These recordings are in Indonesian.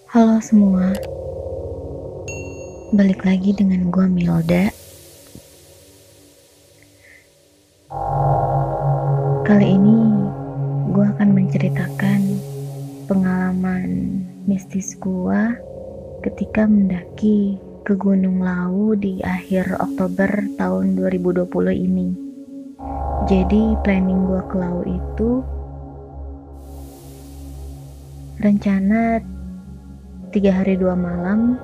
Halo semua, balik lagi dengan gua Milda. Kali ini gua akan menceritakan pengalaman mistis gua ketika mendaki ke Gunung Lawu di akhir Oktober tahun 2020 ini. Jadi planning gua ke Lawu itu rencana 3 hari 2 malam.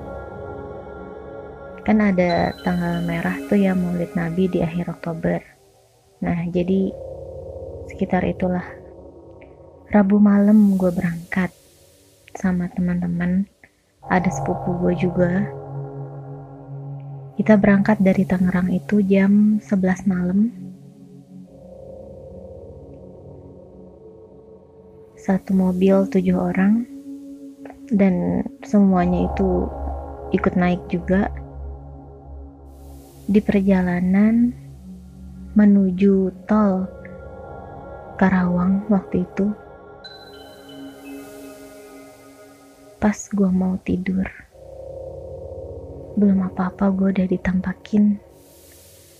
Kan ada tanggal merah tuh ya, Maulid Nabi di akhir Oktober. Nah, jadi sekitar itulah. Rabu malam gue berangkat sama teman-teman, ada sepupu gue juga. Kita berangkat dari Tangerang itu jam 11 malam. Satu mobil 7 orang, dan semuanya itu ikut naik juga. Di perjalanan menuju tol Karawang waktu itu, pas gue mau tidur, belum apa-apa gue udah ditampakin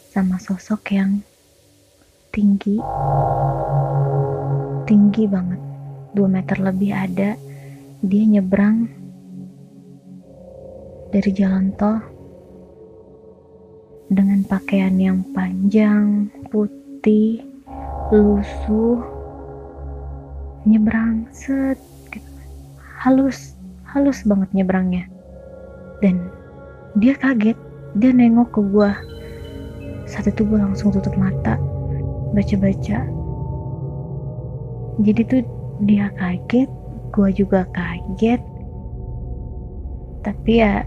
sama sosok yang tinggi banget, 2 meter lebih ada. Dia nyebrang dari jalan tol dengan pakaian yang panjang, putih, lusuh, nyebrang set gitu. halus banget nyebrangnya. Dan dia kaget, dia nengok ke gua. Saat itu gua langsung tutup mata, baca-baca. Jadi tuh dia kaget, gua juga kaget. Tapi ya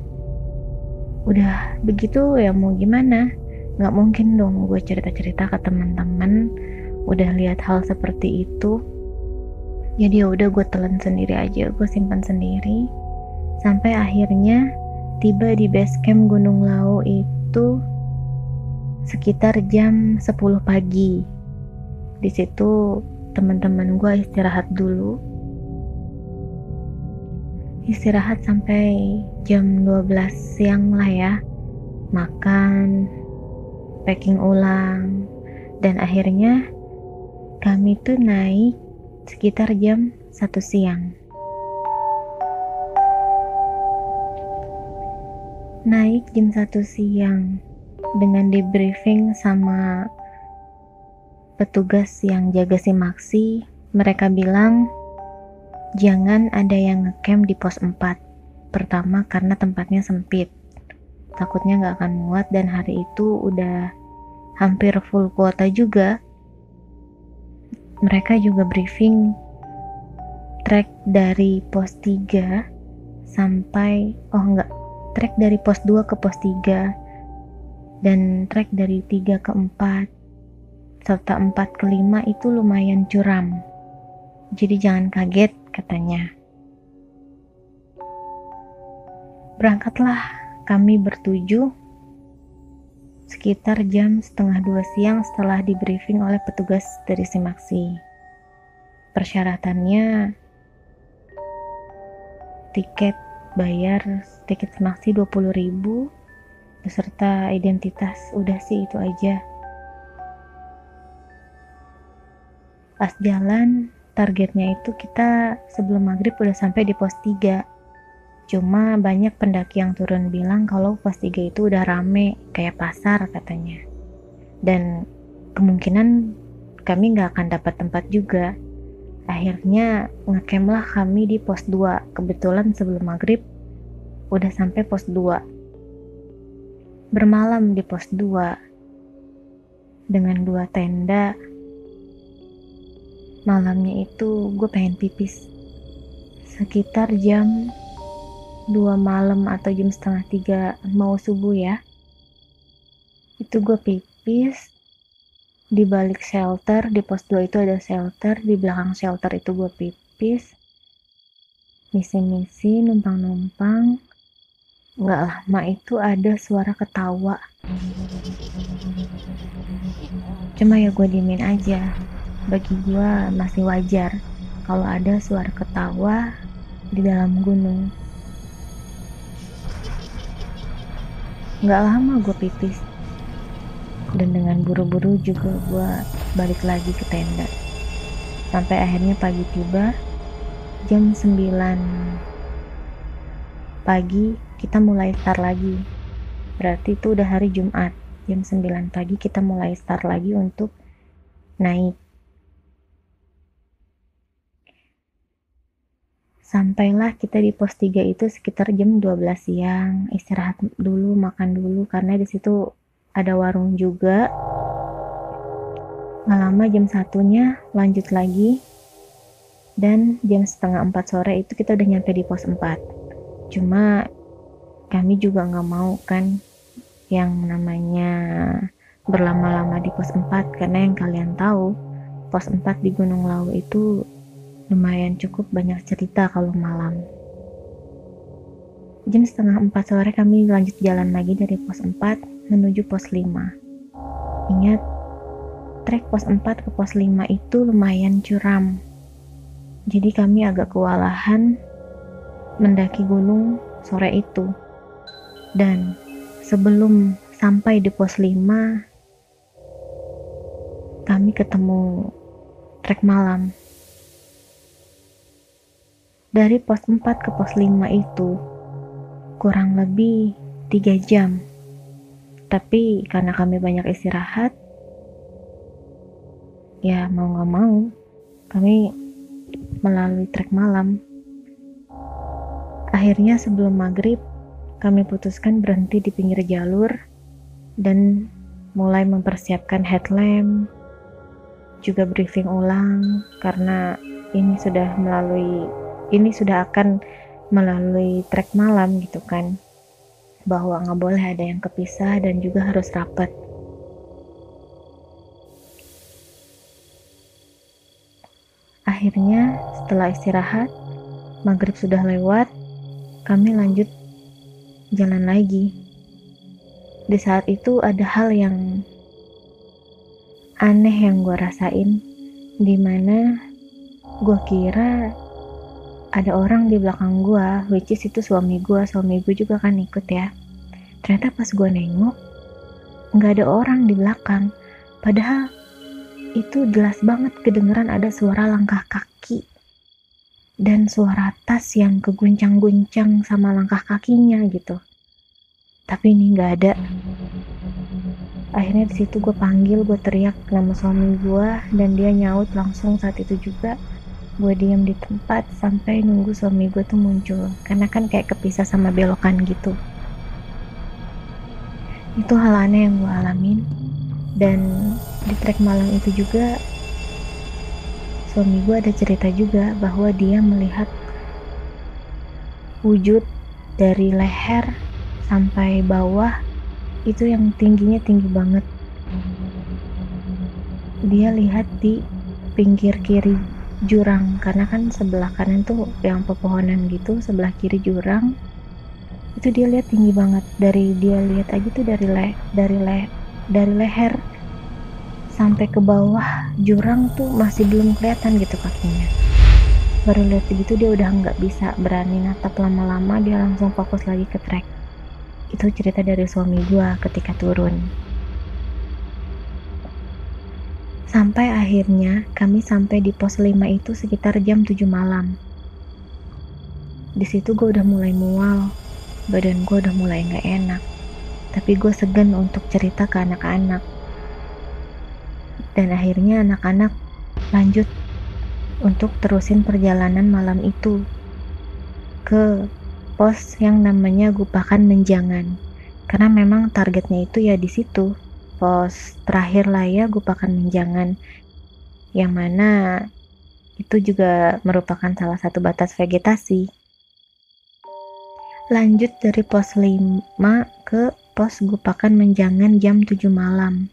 udah begitu ya, mau gimana, nggak mungkin dong gue cerita-cerita ke teman-teman udah lihat hal seperti itu. Jadi ya udah, gue telan sendiri aja, gue simpan sendiri sampai akhirnya tiba di base camp Gunung Lawu itu sekitar jam 10 pagi. Di situ teman-teman gue istirahat dulu, istirahat sampai jam 12 siang lah ya, makan, packing ulang, dan akhirnya kami tuh naik sekitar jam 1 siang. Naik jam 1 siang dengan debriefing sama petugas yang jaga Simaksi. Mereka bilang jangan ada yang ngecamp di pos 4. Pertama karena tempatnya sempit, takutnya gak akan muat, dan hari itu udah hampir full kuota juga. Mereka juga briefing trek dari pos 3 sampai, trek dari pos 2 ke pos 3, dan trek dari 3 ke 4 serta 4 ke 5 itu lumayan curam. Jadi jangan kaget katanya. Berangkatlah kami bertujuh sekitar jam 1:30 siang setelah di briefing oleh petugas dari Simaksi. Persyaratannya bayar tiket Simaksi 20.000 beserta identitas. Udah sih itu aja. Pas jalan, targetnya itu kita sebelum maghrib udah sampai di pos 3. Cuma banyak pendaki yang turun bilang kalau pos 3 itu udah rame, kayak pasar katanya. Dan kemungkinan kami gak akan dapat tempat juga. Akhirnya ngecamp lah kami di pos 2. Kebetulan sebelum maghrib udah sampai pos 2. Bermalam di pos 2 dengan 2 tenda. Malamnya itu gue pengen pipis sekitar jam 2 malam atau jam 2:30 mau subuh ya. Itu gue pipis di balik shelter. Di pos 2 itu ada shelter, di belakang shelter itu gue pipis, misi-misi, numpang-numpang. Gak lama itu ada suara ketawa. Cuma ya gue diemin aja. Bagi gue masih wajar kalau ada suara ketawa di dalam gunung. Gak lama gue pipis, dan dengan buru-buru juga gue balik lagi ke tenda. Sampai akhirnya pagi tiba, jam 9 pagi kita mulai start lagi. Berarti itu udah hari Jumat. Jam 9 pagi kita mulai start lagi untuk naik. Sampailah kita di pos 3 itu sekitar jam 12 siang. Istirahat dulu, makan dulu, karena di situ ada warung juga. Nggak lama jam 1-nya lanjut lagi. Dan jam setengah 4 sore itu kita udah nyampe di pos 4. Cuma kami juga nggak mau kan yang namanya berlama-lama di pos 4, karena yang kalian tahu pos 4 di Gunung Lawu itu lumayan cukup banyak cerita kalau malam. Jam setengah 4 sore kami lanjut jalan lagi dari pos 4 menuju pos 5. Ingat, trek pos 4 ke pos 5 itu lumayan curam. Jadi kami agak kewalahan mendaki gunung sore itu. Dan sebelum sampai di pos 5, kami ketemu trek malam. Dari pos 4 ke pos 5 itu kurang lebih 3 jam. Tapi karena kami banyak istirahat, ya mau gak mau kami melalui trek malam. Akhirnya sebelum maghrib kami putuskan berhenti di pinggir jalur dan mulai mempersiapkan headlamp, juga briefing ulang karena ini sudah akan melalui trek malam gitu kan, bahwa nggak boleh ada yang kepisah dan juga harus rapat. Akhirnya setelah istirahat, maghrib sudah lewat, kami lanjut jalan lagi. Di saat itu ada hal yang aneh yang gue rasain, dimana gue kira ada orang di belakang gue, which is itu suami gue juga kan ikut ya. Ternyata pas gue nengok, gak ada orang di belakang. Padahal itu jelas banget kedengeran ada suara langkah kaki dan suara tas yang keguncang-guncang sama langkah kakinya gitu. Tapi ini gak ada. Akhirnya di situ gue panggil, gue teriak nama suami gue, dan dia nyaut langsung saat itu juga. Gue diam di tempat sampai nunggu suami gue tuh muncul, karena kan kayak kepisah sama belokan gitu. Itu hal aneh yang gue alamin. Dan di trek malam itu juga suami gue ada cerita juga bahwa dia melihat wujud dari leher sampai bawah itu yang tingginya tinggi banget. Dia lihat di pinggir kiri jurang, karena kan sebelah kanan tuh yang pepohonan gitu, sebelah kiri jurang. Itu dia lihat tinggi banget. Dari dia lihat aja tuh dari leher sampai ke bawah jurang tuh masih belum kelihatan gitu kakinya. Baru lihat segitu dia udah nggak bisa berani natap lama-lama, dia langsung fokus lagi ke trek. Itu cerita dari suami gua ketika turun. Sampai akhirnya kami sampai di pos 5 itu sekitar jam 7 malam. Di situ gue udah mulai mual, badan gue udah mulai gak enak. Tapi gue segan untuk cerita ke anak-anak. Dan akhirnya anak-anak lanjut untuk terusin perjalanan malam itu ke pos yang namanya Gupakan Menjangan. Karena memang targetnya itu ya di situ. Pos terakhir lah ya, Gupakan Menjangan, yang mana itu juga merupakan salah satu batas vegetasi. Lanjut dari pos 5 ke pos Gupakan Menjangan jam 7 malam.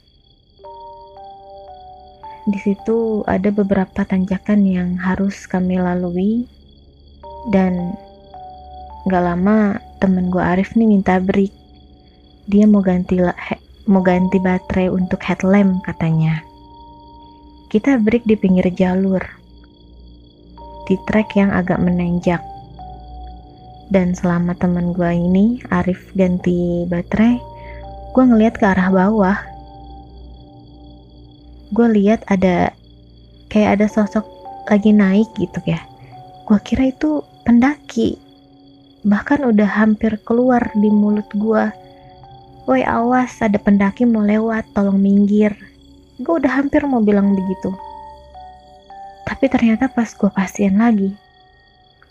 Di situ ada beberapa tanjakan yang harus kami lalui, dan gak lama temen gue Arif nih minta break. Dia mau ganti baterai untuk headlamp katanya. Kita break di pinggir jalur di trek yang agak menanjak. Dan selama teman gue ini Arif ganti baterai, gue ngeliat ke arah bawah. Gue lihat kayak ada sosok lagi naik gitu ya. Gue kira itu pendaki. Bahkan udah hampir keluar di mulut gue. Woi awas, ada pendaki mau lewat, tolong minggir. Gue udah hampir mau bilang begitu. Tapi ternyata pas gue pastiin lagi,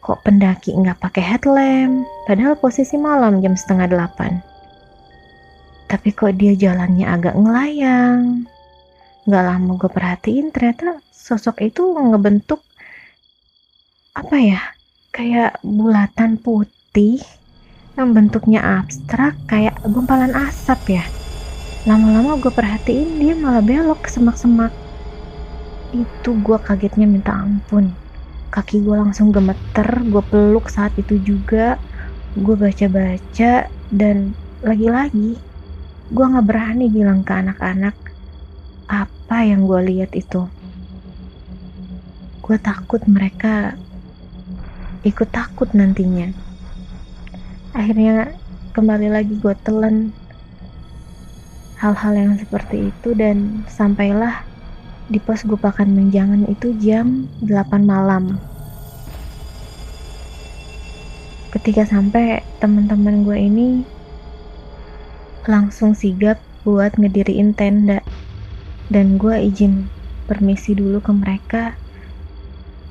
kok pendaki nggak pakai headlamp, padahal posisi malam jam 7:30. Tapi kok dia jalannya agak ngelayang. Nggak lama gue perhatiin, ternyata sosok itu ngebentuk apa ya, kayak bulatan putih yang bentuknya abstrak kayak gumpalan asap ya. Lama-lama gue perhatiin dia malah belok ke semak-semak. Itu gue kagetnya minta ampun. Kaki gue langsung gemeter, gue peluk saat itu juga. Gue baca-baca dan lagi-lagi gue gak berani bilang ke anak-anak apa yang gue lihat itu. Gue takut mereka ikut takut nantinya. Akhirnya kembali lagi gue telan hal-hal yang seperti itu dan sampailah di pos Gupakan Menjangan itu jam 8 malam. Ketika sampai, teman-teman gue ini langsung sigap buat ngediriin tenda dan gue izin permisi dulu ke mereka.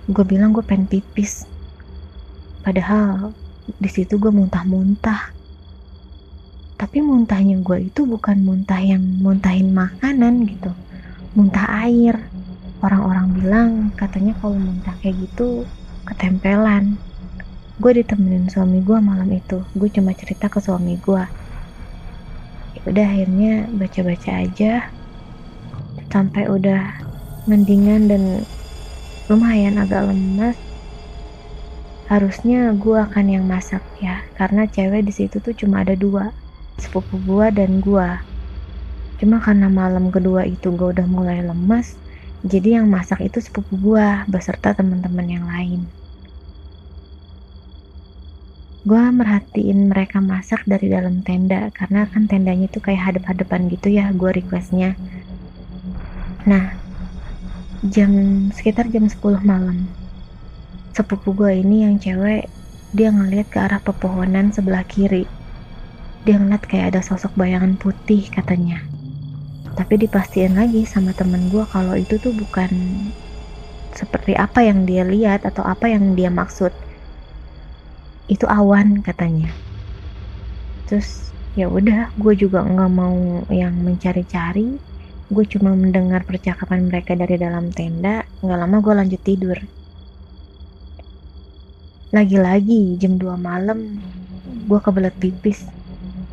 Gue bilang gue pengen pipis, padahal di situ gue muntah-muntah. Tapi muntahnya gue itu bukan muntah yang muntahin makanan gitu, muntah air. Orang-orang bilang katanya kalau muntah kayak gitu ketempelan. Gue ditemenin suami gue malam itu. Gue cuma cerita ke suami gue. Ya udah, akhirnya baca-baca aja sampai udah mendingan dan lumayan agak lemas. Harusnya gue akan yang masak ya, karena cewek di situ tuh cuma ada 2, sepupu gue dan gue. Cuma karena malam kedua itu gue udah mulai lemas, jadi yang masak itu sepupu gue beserta teman-teman yang lain. Gue merhatiin mereka masak dari dalam tenda, karena kan tendanya tuh kayak hadap-hadapan gitu ya, gue requestnya. Nah, sekitar jam 10 malam, sepupu gue ini yang cewek, dia ngeliat ke arah pepohonan sebelah kiri. Dia ngeliat kayak ada sosok bayangan putih katanya. Tapi dipastiin lagi sama temen gue kalau itu tuh bukan seperti apa yang dia lihat atau apa yang dia maksud. Itu awan katanya. Terus ya udah, gue juga nggak mau yang mencari-cari. Gue cuma mendengar percakapan mereka dari dalam tenda. Nggak lama gue lanjut tidur. Lagi-lagi jam 2 malam gue kebelet pipis.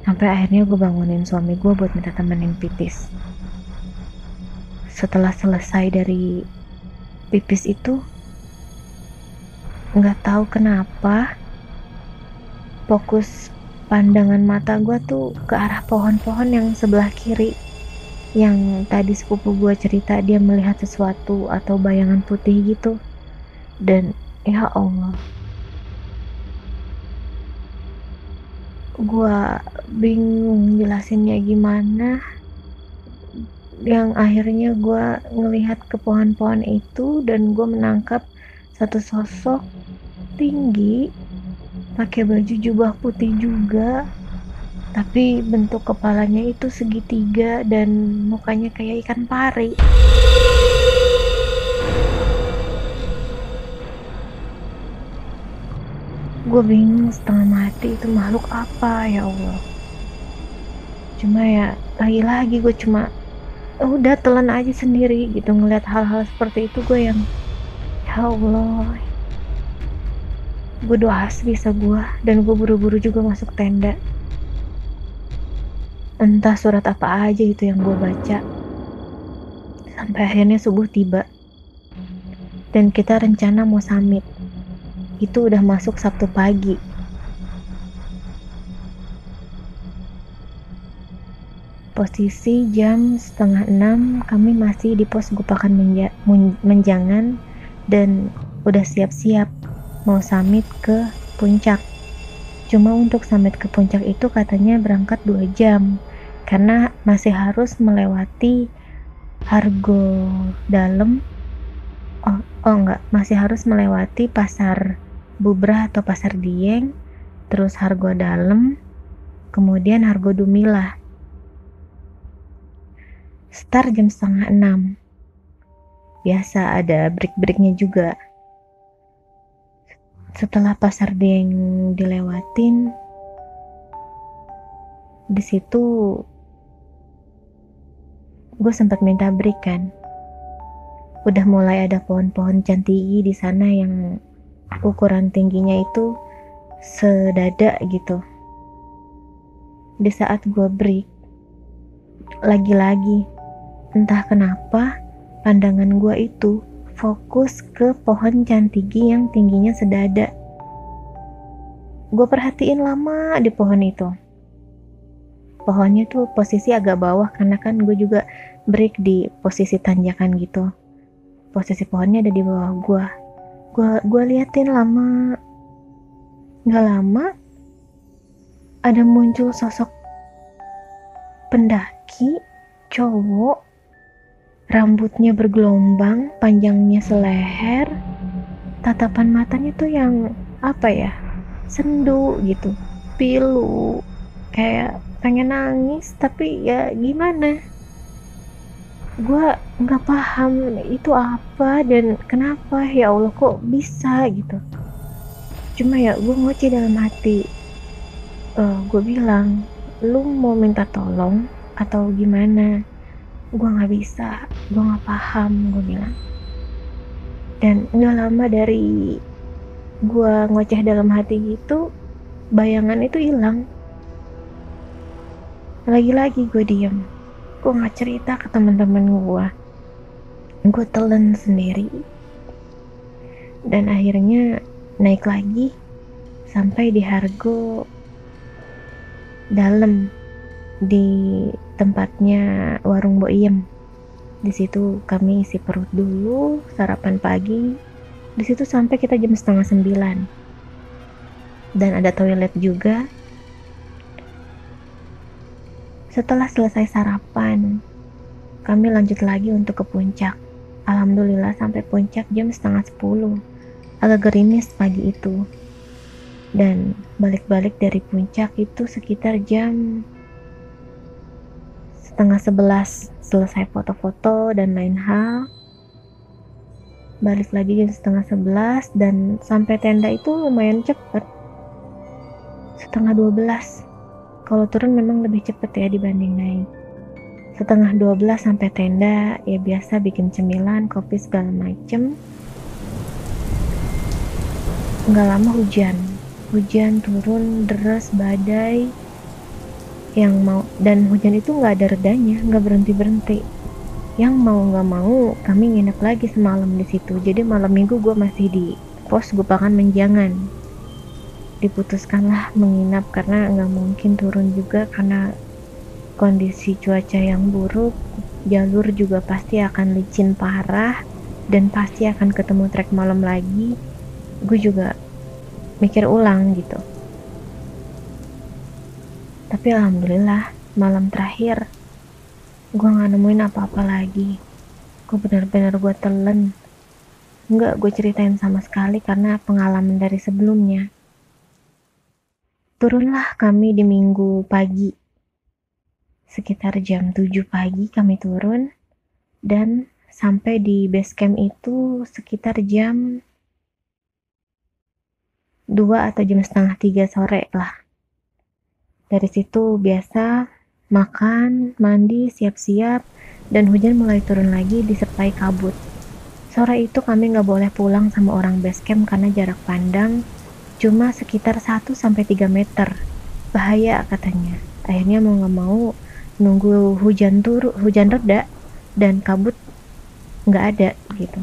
Sampai akhirnya gue bangunin suami gue buat minta temenin pipis. Setelah selesai dari pipis itu, nggak tahu kenapa fokus pandangan mata gue tuh ke arah pohon-pohon yang sebelah kiri. Yang tadi sepupu gue cerita dia melihat sesuatu atau bayangan putih gitu. Dan ya Allah, gue bingung jelasinnya gimana. Yang akhirnya gue ngelihat ke pohon-pohon itu dan gue menangkap satu sosok tinggi, pakai baju jubah putih juga, tapi bentuk kepalanya itu segitiga dan mukanya kayak ikan pari. Gue bingung setengah mati, itu makhluk apa ya Allah. Cuma ya lagi-lagi gue cuma udah telan aja sendiri gitu ngeliat hal-hal seperti itu. Gue yang ya Allah, gue doa sebisa gue dan gue buru-buru juga masuk tenda. Entah surat apa aja itu yang gue baca. Sampai akhirnya subuh tiba dan kita rencana mau summit. Itu udah masuk Sabtu pagi. Posisi jam 5:30 kami masih di pos Gupakan Menjangan dan udah siap-siap mau summit ke puncak. Cuma untuk summit ke puncak itu katanya berangkat 2 jam karena masih harus melewati Argo Dalam. Enggak, masih harus melewati Pasar Bubrah atau Pasar Dieng, terus Argo Dalam, kemudian Argo Dumilah. Start jam 5:30. Biasa ada break-breaknya juga. Setelah Pasar Dieng dilewatin, di situ gue sempat minta break kan. Udah mulai ada pohon-pohon cantigi di sana yang ukuran tingginya itu sedada gitu. Di saat gue break, lagi-lagi entah kenapa pandangan gue itu fokus ke pohon cantigi yang tingginya sedada. Gue perhatiin lama di pohon itu. Pohonnya tuh posisi agak bawah karena kan gue juga break di posisi tanjakan gitu. Posisi pohonnya ada di bawah gue. Gue liatin lama. Gak lama ada muncul sosok pendaki cowok, rambutnya bergelombang, panjangnya seleher, tatapan matanya tuh yang apa ya, sendu gitu, pilu, kayak pengen nangis tapi ya gimana. Gue nggak paham itu apa dan kenapa, ya Allah kok bisa gitu. Cuma ya gue ngoceh dalam hati. Gue bilang, lu mau minta tolong atau gimana? Gue nggak bisa, gue nggak paham, gue bilang. Dan nggak lama dari gue ngoceh dalam hati gitu, bayangan itu hilang. Lagi-lagi gue diem. Gue nggak cerita ke teman-teman gue telan sendiri. Dan akhirnya naik lagi sampai di Argo Dalam, di tempatnya warung Boiem. Di situ kami isi perut dulu, sarapan pagi. Di situ sampai kita jam 8:30. Dan ada toilet juga. Setelah selesai sarapan, kami lanjut lagi untuk ke puncak. Alhamdulillah sampai puncak jam 9:30. Agak gerimis pagi itu. Dan balik-balik dari puncak itu sekitar jam 10:30. Selesai foto-foto dan lain hal. Balik lagi jam 10:30 dan sampai tenda itu lumayan cepet. 11:30. Kalau turun memang lebih cepet ya dibanding naik. 11:30 sampai tenda, ya biasa bikin cemilan, kopi segala macem. Nggak lama hujan turun deras badai dan hujan itu nggak ada redanya, nggak berhenti. Yang mau nggak mau kami nginep lagi semalam di situ. Jadi malam minggu gue masih di pos Gupangan Menjangan. Diputuskanlah menginap karena nggak mungkin turun juga karena kondisi cuaca yang buruk, jalur juga pasti akan licin parah dan pasti akan ketemu trek malam lagi. Gue juga mikir ulang gitu. Tapi alhamdulillah malam terakhir gue nggak nemuin apa-apa lagi. Gue benar-benar gue telan. Nggak gue ceritain sama sekali karena pengalaman dari sebelumnya. Turunlah kami di minggu pagi. Sekitar jam 7 pagi kami turun. Dan sampai di base camp itu sekitar jam 2 atau jam setengah 3 sore lah. Dari situ biasa makan, mandi, siap-siap. Dan hujan mulai turun lagi disertai kabut. Sore itu kami gak boleh pulang sama orang base camp karena jarak pandang cuma sekitar 1-3 meter. Bahaya katanya. Akhirnya mau gak mau nunggu hujan reda dan kabut gak ada gitu.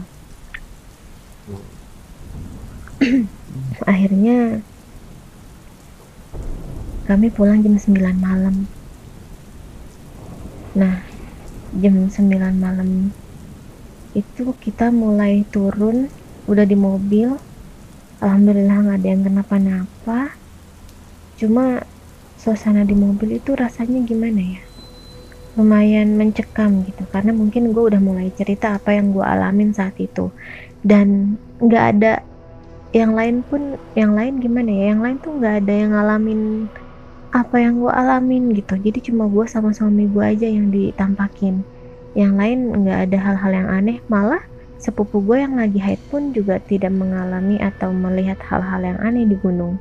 Akhirnya kami pulang jam 9 malam. Nah, jam 9 malam itu kita mulai turun, udah di mobil. Alhamdulillah gak ada yang kenapa-napa. Cuma suasana di mobil itu rasanya gimana ya, lumayan mencekam gitu, karena mungkin gue udah mulai cerita apa yang gue alamin saat itu, dan nggak ada yang lain pun, yang lain gimana ya, yang lain tuh nggak ada yang ngalamin apa yang gue alamin gitu. Jadi cuma gue sama suami gue aja yang ditampakin, yang lain nggak ada hal-hal yang aneh. Malah sepupu gue yang lagi haid pun juga tidak mengalami atau melihat hal-hal yang aneh di gunung.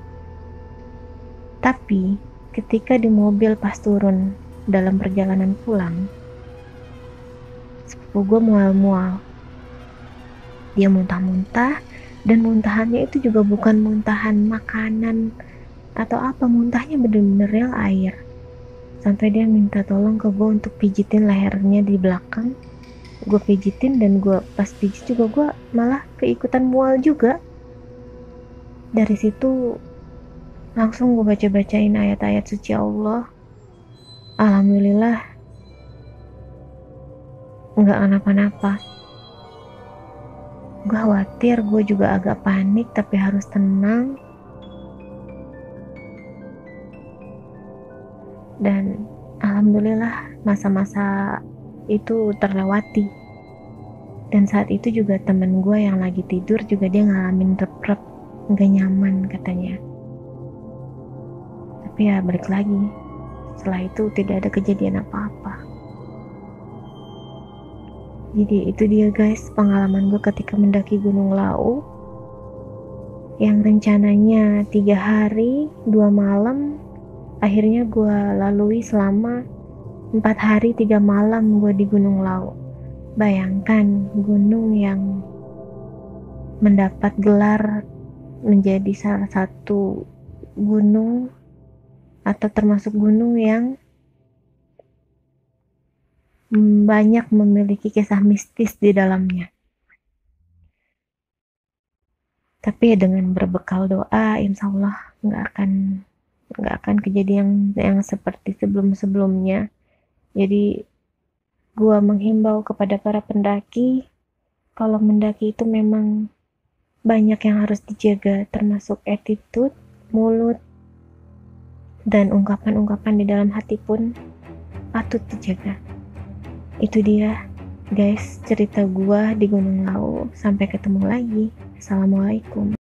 Tapi ketika di mobil pas turun dalam perjalanan pulang, sepupu gue mual-mual, dia muntah-muntah, dan muntahannya itu juga bukan muntahan makanan atau apa, muntahnya bener-bener real air. Sampai dia minta tolong ke gue untuk pijitin lehernya di belakang. Gue pijitin, dan gue pas pijit juga gue malah keikutan mual juga. Dari situ langsung gue baca-bacain ayat-ayat suci Allah. Alhamdulillah nggak kenapa-napa. Gue khawatir, gue juga agak panik, tapi harus tenang. Dan alhamdulillah masa-masa itu terlewati. Dan saat itu juga temen gue yang lagi tidur juga dia ngalamin rep-rep, gak nyaman katanya. Tapi ya balik lagi, setelah itu tidak ada kejadian apa-apa. Jadi itu dia guys, pengalaman gue ketika mendaki Gunung Lau, yang rencananya 3 hari 2 malam, akhirnya gue lalui selama 4 hari 3 malam gue di Gunung Lau. Bayangkan, gunung yang mendapat gelar menjadi salah satu gunung atau termasuk gunung yang banyak memiliki kisah mistis di dalamnya. Tapi ya dengan berbekal doa, insya Allah nggak akan kejadian yang seperti sebelum-sebelumnya. Jadi gua menghimbau kepada para pendaki, kalau mendaki itu memang banyak yang harus dijaga, termasuk attitude, mulut, dan ungkapan-ungkapan di dalam hati pun patut dijaga. Itu dia guys, cerita gua di Gunung Lau. Sampai ketemu lagi. Assalamualaikum.